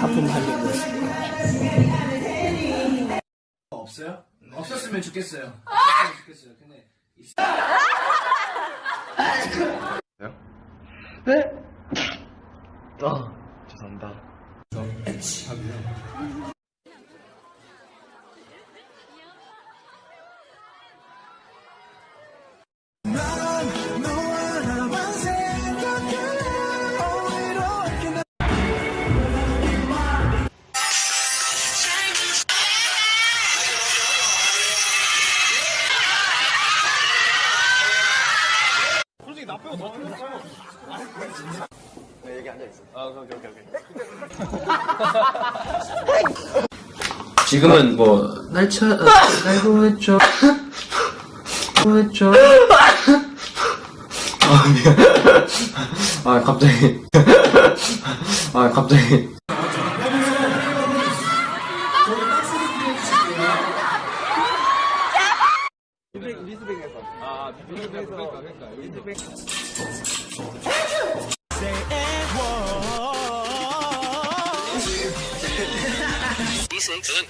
하품 하려고. 없어요? 없었으면 좋겠어요. 좋겠어요. 근데 네? 죄송합니다. 솔직히 나 빼고 너 네, 여기 앉아있어. 아, 오케이. 지금은 뭐 날쳐 날고 했죠. 했죠. 아 미안. 아 갑자기. 아 갑자기. 리스백에서. 아, 그러니까. 리스백. 저는